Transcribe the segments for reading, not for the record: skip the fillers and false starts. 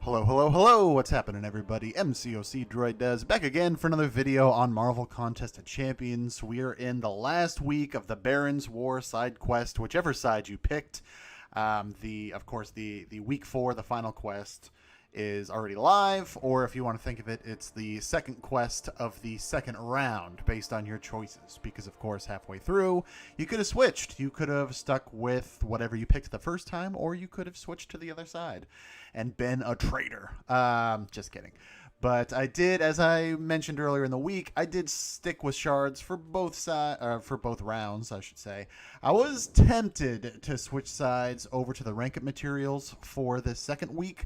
Hello, hello, hello! What's happening, everybody? MCOC Droid does back again for another video on Marvel Contest of Champions. We are in the last week of the Baron's War side quest, whichever side you picked. Of course, the week 4, the final quest, is already live, or if you want to think of it, it's the second quest of the second round based on your choices, because of course halfway through you could have switched. You could have stuck with whatever you picked the first time, or you could have switched to the other side and been a traitor. Just kidding. But I did, as I mentioned earlier in the week, I did stick with shards for both rounds, I should say. I was tempted to switch sides over to the rank up materials for this second week,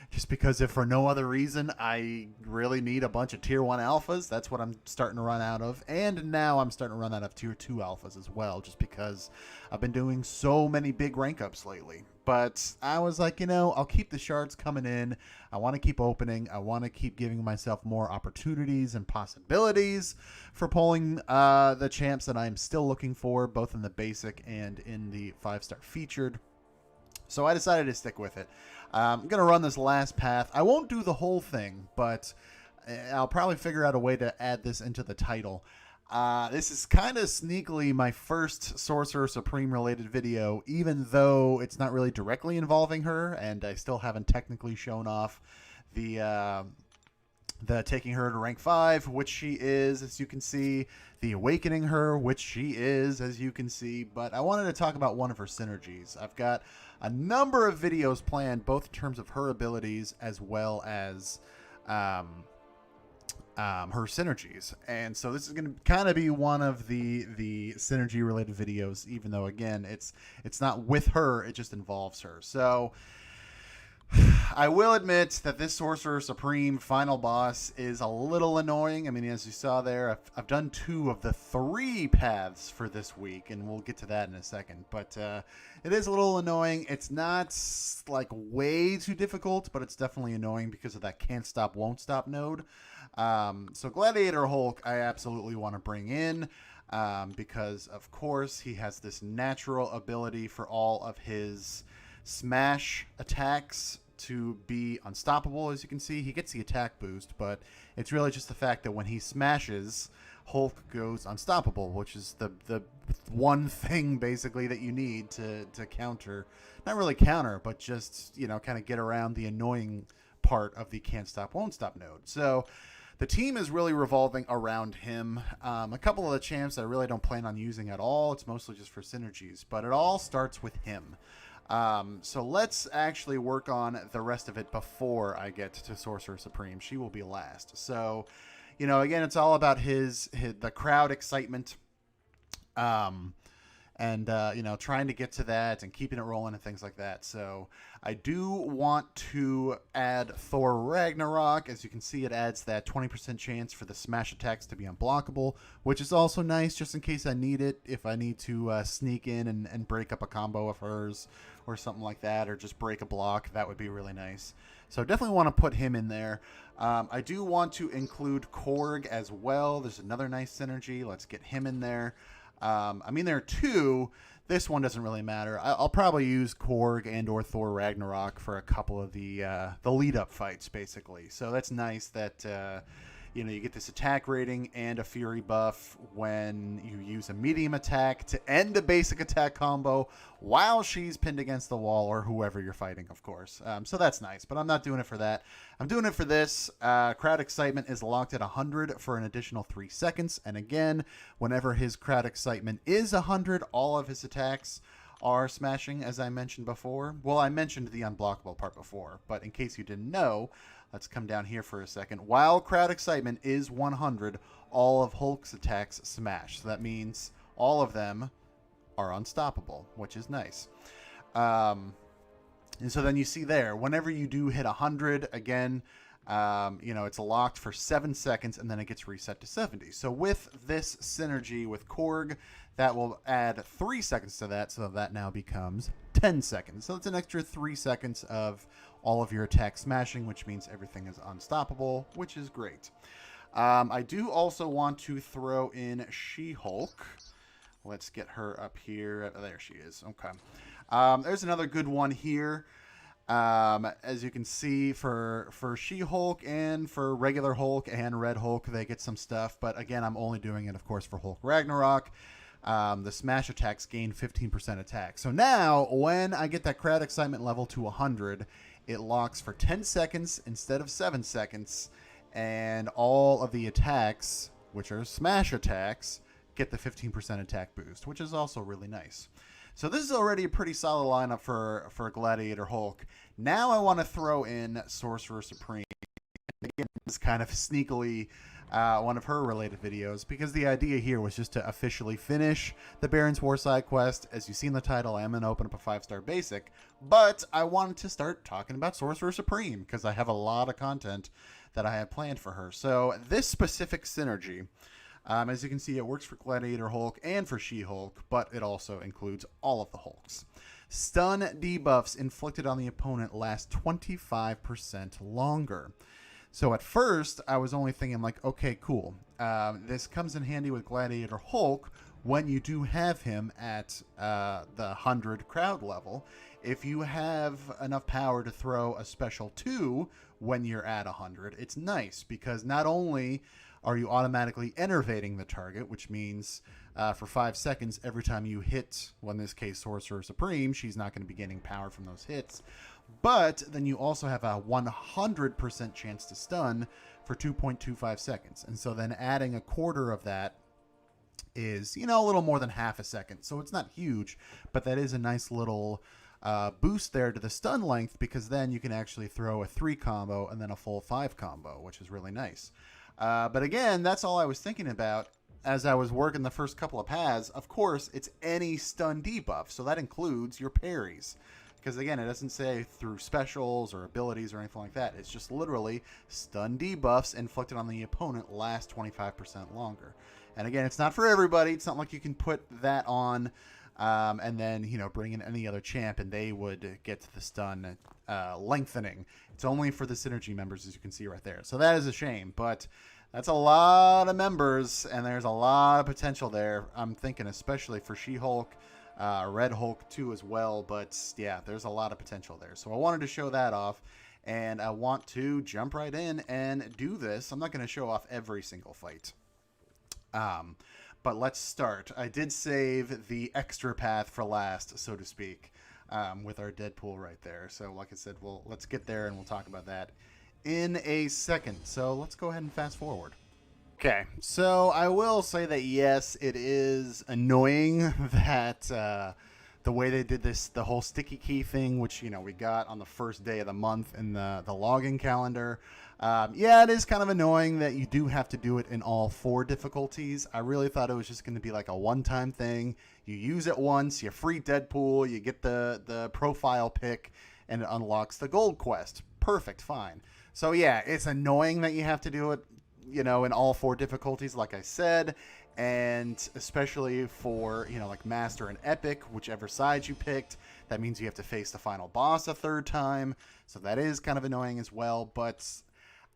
just because if for no other reason, I really need a bunch of tier 1 alphas. That's what I'm starting to run out of. And now I'm starting to run out of tier 2 alphas as well, just because I've been doing so many big rank ups lately. But I was like, I'll keep the shards coming in. I want to keep opening. I want to keep giving myself more opportunities and possibilities for pulling the champs that I'm still looking for, both in the basic and in the 5-star featured. So I decided to stick with it. I'm going to run this last path. I won't do the whole thing, but I'll probably figure out a way to add this into the title. This is kind of sneakily my first Sorcerer Supreme related video, even though it's not really directly involving her, and I still haven't technically shown off the taking her to rank 5, which she is, as you can see, the awakening her, which she is, as you can see. But I wanted to talk about one of her synergies. I've got a number of videos planned, both in terms of her abilities as well as her synergies, and so this is going to kind of be one of the synergy related videos, even though again it's not with her, it just involves her. So I will admit that this Sorcerer Supreme final boss is a little annoying. I mean, as you saw there, I've done 2 of the 3 paths for this week, and we'll get to that in a second. But it is a little annoying. It's not like way too difficult, but it's definitely annoying because of that can't stop, won't stop node. So Gladiator Hulk, I absolutely want to bring in because, of course, he has this natural ability for all of his smash attacks to be unstoppable. As you can see, he gets the attack boost, but it's really just the fact that when he smashes, Hulk goes unstoppable, which is the one thing basically that you need to counter, not really counter, but just kind of get around the annoying part of the can't stop, won't stop node. So the team is really revolving around him. A couple of the champs I really don't plan on using at all. It's mostly just for synergies, but it all starts with him. So let's actually work on the rest of it before I get to Sorcerer Supreme. She will be last. So, again, it's all about the crowd excitement, and trying to get to that and keeping it rolling and things like that. So I do want to add Thor Ragnarok. As you can see, it adds that 20% chance for the smash attacks to be unblockable, which is also nice just in case I need it, if I need to sneak in and break up a combo of hers or something like that, or just break a block. That would be really nice. So definitely want to put him in there. I do want to include Korg as well. There's another nice synergy. Let's get him in there. I mean, there are 2. This one doesn't really matter. I'll probably use Korg and or Thor Ragnarok for a couple of the lead-up fights, basically. So that's nice that you get this attack rating and a fury buff when you use a medium attack to end a basic attack combo while she's pinned against the wall, or whoever you're fighting, of course. So that's nice, but I'm not doing it for that. I'm doing it for this. Crowd excitement is locked at 100 for an additional 3 seconds, and again, whenever his crowd excitement is 100, all of his attacks are smashing, as I mentioned before. Well, I mentioned the unblockable part before, but in case you didn't know, let's come down here for a second. While crowd excitement is 100, all of Hulk's attacks smash. So that means all of them are unstoppable, which is nice. And so then you see there, whenever you do hit 100, again, it's locked for 7 seconds, and then it gets reset to 70. So with this synergy with Korg, that will add 3 seconds to that, so that now becomes 10 seconds. So it's an extra 3 seconds of all of your attacks smashing, which means everything is unstoppable, which is great. I do also want to throw in She-Hulk. Let's get her up here. There she is. Okay. There's another good one here. As you can see, for She-Hulk and for regular Hulk and Red Hulk, they get some stuff. But again, I'm only doing it, of course, for Hulk Ragnarok. The smash attacks gain 15% attack. So now, when I get that crowd excitement level to 100, it locks for 10 seconds instead of 7 seconds. And all of the attacks, which are smash attacks, get the 15% attack boost, which is also really nice. So this is already a pretty solid lineup for Gladiator Hulk. Now I want to throw in Sorcerer Supreme. Again, this is kind of sneakily one of her related videos, because the idea here was just to officially finish the Baron's War side quest. As you see in the title, I am going to open up a 5-star basic, but I wanted to start talking about Sorcerer Supreme because I have a lot of content that I have planned for her. So this specific synergy, as you can see, it works for Gladiator Hulk and for She-Hulk, but it also includes all of the Hulks. Stun debuffs inflicted on the opponent last 25% longer. So at first, I was only thinking like, okay, cool. This comes in handy with Gladiator Hulk when you do have him at the 100 crowd level. If you have enough power to throw a special 2 when you're at 100, it's nice because not only are you automatically enervating the target, which means for 5 seconds, every time you hit, well, in this case, Sorcerer Supreme, she's not going to be gaining power from those hits. But then you also have a 100% chance to stun for 2.25 seconds. And so then adding a quarter of that is, you know, a little more than half a second. So it's not huge, but that is a nice little boost there to the stun length, because then you can actually throw a 3 combo and then a full 5 combo, which is really nice. But again, that's all I was thinking about as I was working the first couple of paths. Of course, it's any stun debuff, so that includes your parries. Because again, it doesn't say through specials or abilities or anything like that. It's just literally stun debuffs inflicted on the opponent last 25% longer. And again, it's not for everybody. It's not like you can put that on and then, you know, bring in any other champ and they would get the stun lengthening. It's only for the synergy members, as you can see right there. So that is a shame, but that's a lot of members and there's a lot of potential there. I'm thinking especially for She-Hulk, Red Hulk too as well, but yeah, there's a lot of potential there. So I wanted to show that off, and I want to jump right in and do this. I'm not going to show off every single fight, but let's start. I did save the extra path for last, so to speak, with our Deadpool right there. So like I said, let's get there and we'll talk about that in a second. So let's go ahead and fast forward. Okay, so I will say that yes, it is annoying that the way they did this, the whole sticky key thing, which, you know, we got on the first day of the month in the login calendar. Yeah, it is kind of annoying that you do have to do it in all 4 difficulties. I really thought it was just going to be like a one-time thing. You use it once, you free Deadpool, you get the profile pick, and it unlocks the gold quest. Perfect, fine. So yeah, it's annoying that you have to do it, you know, in all 4 difficulties, like I said, and especially for, you know, like Master and Epic, whichever side you picked, that means you have to face the final boss a 3rd time, so that is kind of annoying as well. But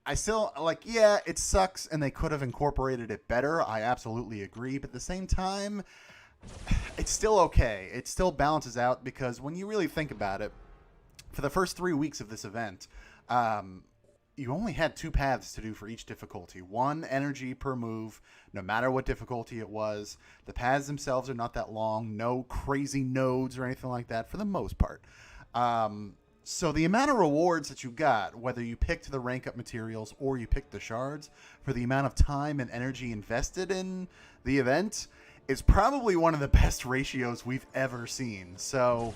I still, like, yeah, it sucks, and they could have incorporated it better, I absolutely agree, but at the same time, it's still okay. It still balances out, because when you really think about it, for the first 3 weeks of this event, you only had 2 paths to do for each difficulty. 1 energy per move, no matter what difficulty it was. The paths themselves are not that long. No crazy nodes or anything like that for the most part. So the amount of rewards that you got, whether you picked the rank up materials or you picked the shards, for the amount of time and energy invested in the event, is probably one of the best ratios we've ever seen. So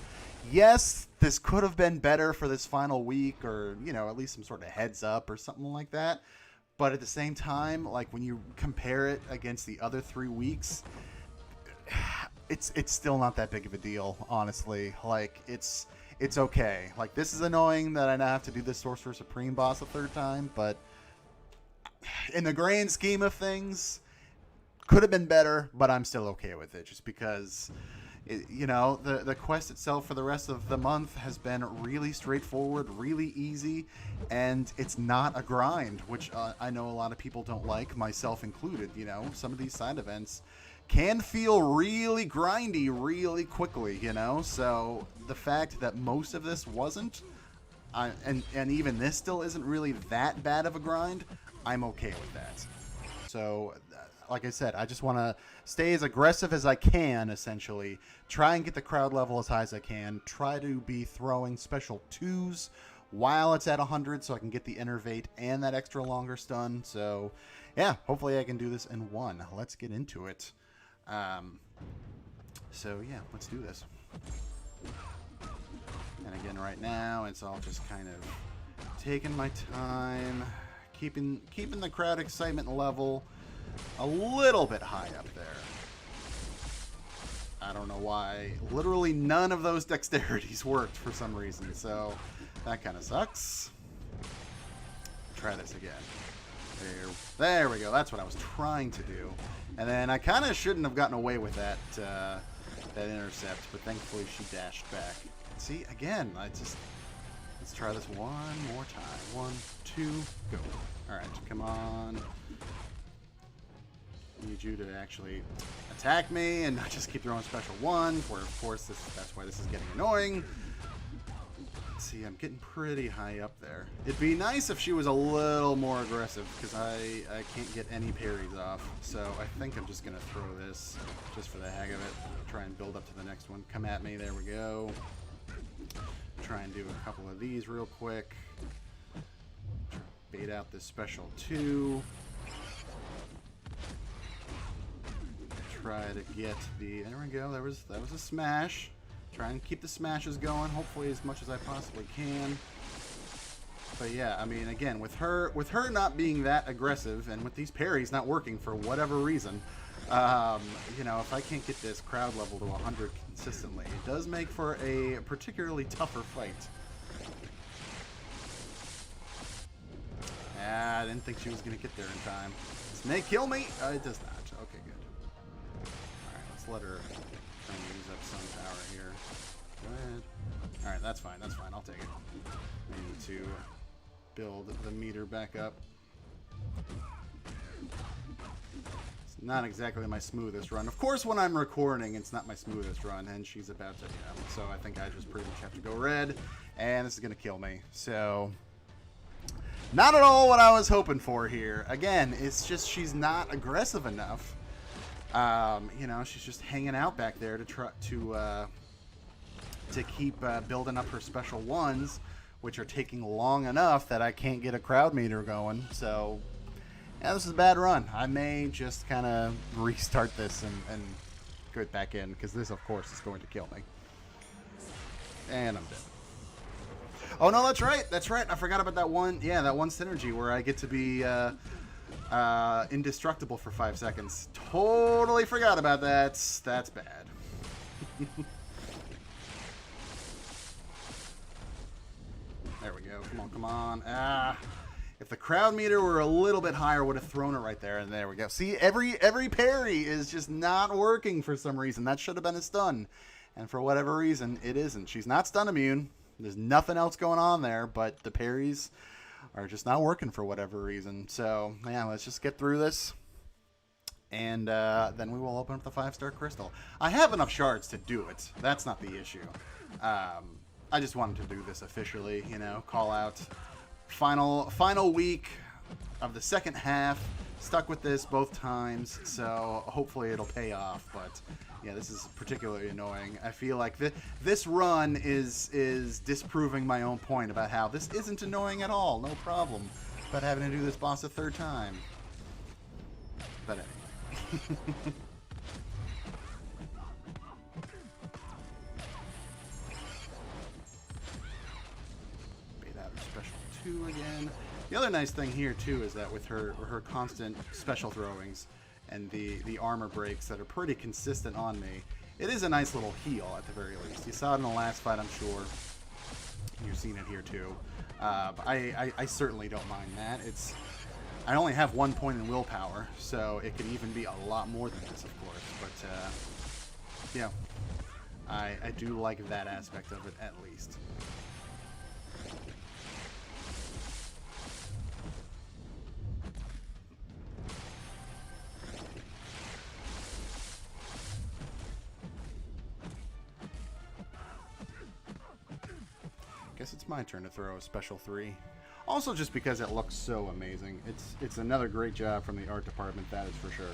yes, this could have been better for this final week, or, you know, at least some sort of heads up or something like that. But at the same time, like, when you compare it against the other 3 weeks, it's still not that big of a deal, honestly. Like, it's okay. Like, this is annoying that I now have to do this Sorcerer Supreme boss a 3rd time, but in the grand scheme of things, could have been better, but I'm still okay with it, just because you know, the quest itself for the rest of the month has been really straightforward, really easy, and it's not a grind, which I know a lot of people don't like, myself included. You know, some of these side events can feel really grindy really quickly, you know? So the fact that most of this wasn't, and even this still isn't really that bad of a grind, I'm okay with that. So, like I said, I just want to stay as aggressive as I can, essentially. Try and get the crowd level as high as I can. Try to be throwing special 2s while it's at 100 so I can get the innervate and that extra longer stun. So, yeah, hopefully I can do this in one. Let's get into it. So, yeah, let's do this. And again, right now, it's all just kind of taking my time, keeping the crowd excitement level a little bit high up there. I don't know why. Literally none of those dexterities worked for some reason, so that kind of sucks. Try this again. There we go. That's what I was trying to do. And then I kind of shouldn't have gotten away with that that intercept, but thankfully she dashed back. See, again, let's try this one more time. 1, 2, go. All right, come on. Need you to actually attack me and not just keep throwing special 1s, where of course that's why this is getting annoying. Let's see, I'm getting pretty high up there. It'd be nice if she was a little more aggressive, because I can't get any parries off. So I think I'm just going to throw this just for the heck of it. Try and build up to the next one. Come at me, there we go. Try and do a couple of these real quick. Bait out this special 2. Try to get the, there we go, that was a smash. Try and keep the smashes going, hopefully as much as I possibly can. But yeah, I mean, again, with her not being that aggressive, and with these parries not working for whatever reason, you know, if I can't get this crowd level to 100 consistently, it does make for a particularly tougher fight. Ah, I didn't think she was going to get there in time. This may kill me. It does not. Okay, good. Alright, let's let her try and use up some power here. Go ahead. Alright, that's fine. That's fine. I'll take it. I need to build the meter back up. It's not exactly my smoothest run. Of course, when I'm recording, it's not my smoothest run, and she's about to, you know, so I think I just pretty much have to go red, and this is going to kill me. So, not at all what I was hoping for here. Again, it's just she's not aggressive enough. You know, she's just hanging out back there to try to keep building up her special 1s, which are taking long enough that I can't get a crowd meter going. So, yeah, this is a bad run. I may just kind of restart this and go it back in, because this, of course, is going to kill me. And I'm dead. Oh, no, that's right. That's right. I forgot about that one. Yeah, that one synergy where I get to be indestructible for 5 seconds. Totally forgot about that. That's bad. There we go. Come on, come on. Ah. If the crowd meter were a little bit higher, I would have thrown it right there, and there we go. See, every parry is just not working for some reason. That should have been a stun, and for whatever reason, it isn't. She's not stun immune. There's nothing else going on there, but the parries are just not working for whatever reason. So, yeah, let's just get through this, and then we will open up the 5-star crystal. I have enough shards to do it. That's not the issue. I just wanted to do this officially, you know, call out final week of the second half. Stuck with this both times, so hopefully it'll pay off. But yeah, this is particularly annoying. I feel like this run is disproving my own point about how this isn't annoying at all. No problem about having to do this boss a 3rd time. But anyway. Bait out her special 2 again. The other nice thing here too is that with her constant special throwings and the armor breaks that are pretty consistent on me, it is a nice little heal at the very least. You saw it in the last fight, I'm sure. You've seen it here too. But I certainly don't mind that. I only have 1 point in willpower, so it can even be a lot more than this, of course. But yeah, I do like that aspect of it at least. guess it's my turn to throw a special 3. Also, just because it looks so amazing. It's another great job from the art department, that is for sure.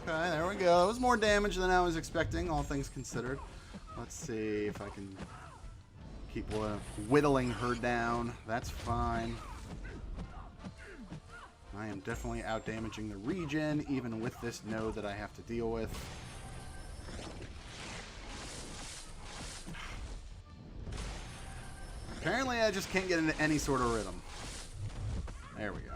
Okay, there we go. It was more damage than I was expecting, all things considered. Let's see if I can keep whittling her down. That's fine. I am definitely out-damaging the regen, even with this node that I have to deal with. Apparently, I just can't get into any sort of rhythm. There we go.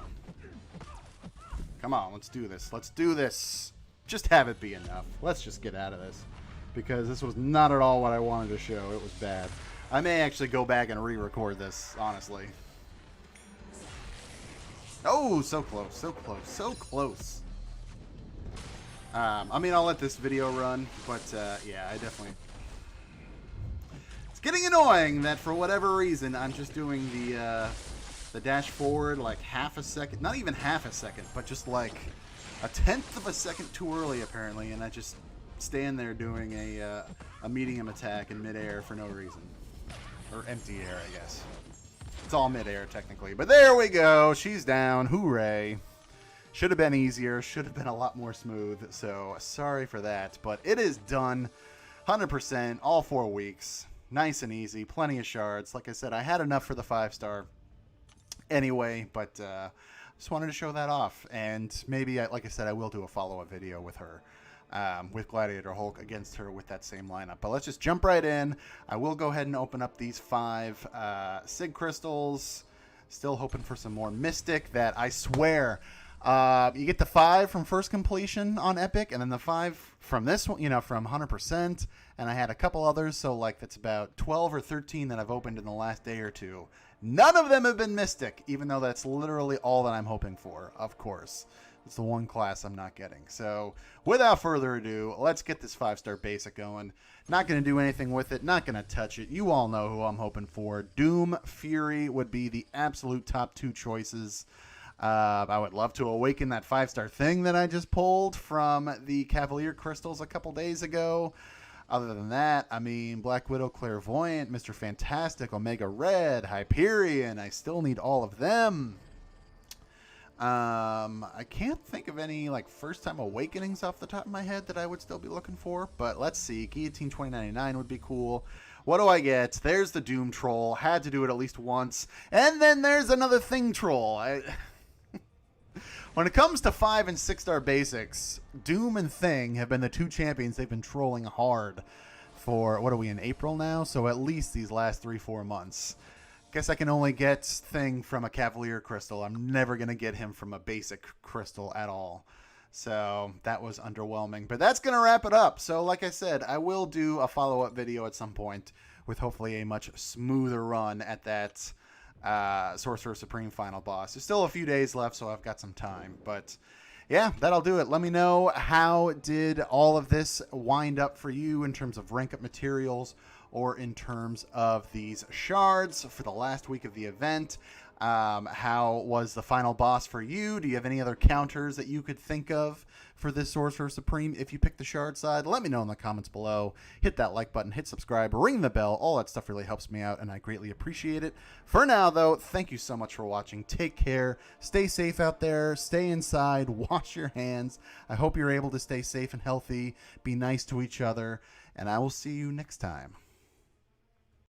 Come on, let's do this. Let's do this. Just have it be enough. Let's just get out of this. Because this was not at all what I wanted to show. It was bad. I may actually go back and re-record this, honestly. Oh, so close, so close, so close. I mean, I'll let this video run, but yeah, I definitely... It's getting annoying that for whatever reason, I'm just doing the dash forward like half a second, not even half a second, but just like a tenth of a second too early, apparently, and I just stand there doing a medium attack in midair for no reason. Or empty air, I guess. It's all midair, technically. But there we go. She's down. Hooray. Should have been easier. Should have been a lot more smooth. So, sorry for that. But it is done. 100%. All 4 weeks. Nice and easy. Plenty of shards. Like I said, I had enough for the 5-star anyway. But just wanted to show that off. And maybe, like I said, I will do a follow-up video with her. With Gladiator Hulk against her with that same lineup. But let's just jump right in. I will go ahead and open up these 5 Sig Crystals. Still hoping for some more Mystic that I swear you get the 5 from first completion on Epic, and then the 5 from this one, you know, from 100%. And I had a couple others, so like that's about 12 or 13 that I've opened in the last day or two. None of them have been Mystic, even though that's literally all that I'm hoping for, of course. It's the one class I'm not getting. So, without further ado, let's get this 5-star basic going. Not going to do anything with it. Not going to touch it. You all know who I'm hoping for. Doom, Fury would be the absolute top 2 choices. I would love to awaken that 5-star thing that I just pulled from the Cavalier Crystals a couple days ago. Other than that, I mean, Black Widow, Clairvoyant, Mr. Fantastic, Omega Red, Hyperion. I still need all of them. I can't think of any like first-time awakenings off the top of my head that I would still be looking for, but let's see. Guillotine 2099 would be cool. What do I get? There's the Doom Troll. Had to do it at least once. And then there's another Thing Troll. When it comes to 5- and 6-star basics, Doom and Thing have been the 2 champions they've been trolling hard for, what are we, in April now? So at least these last 3-4 months. Guess I can only get Thing from a Cavalier Crystal. I'm never going to get him from a basic crystal at all. So that was underwhelming. But that's going to wrap it up. So like I said, I will do a follow-up video at some point with hopefully a much smoother run at that Sorcerer Supreme final boss. There's still a few days left, so I've got some time. But yeah, that'll do it. Let me know, how did all of this wind up for you in terms of rank up materials, or in terms of these shards for the last week of the event. How was the final boss for you? Do you have any other counters that you could think of for this Sorcerer Supreme if you pick the shard side? Let me know in the comments below. Hit that like button, hit subscribe, ring the bell. All that stuff really helps me out, and I greatly appreciate it. For now, though, thank you so much for watching. Take care. Stay safe out there. Stay inside. Wash your hands. I hope you're able to stay safe and healthy. Be nice to each other, and I will see you next time.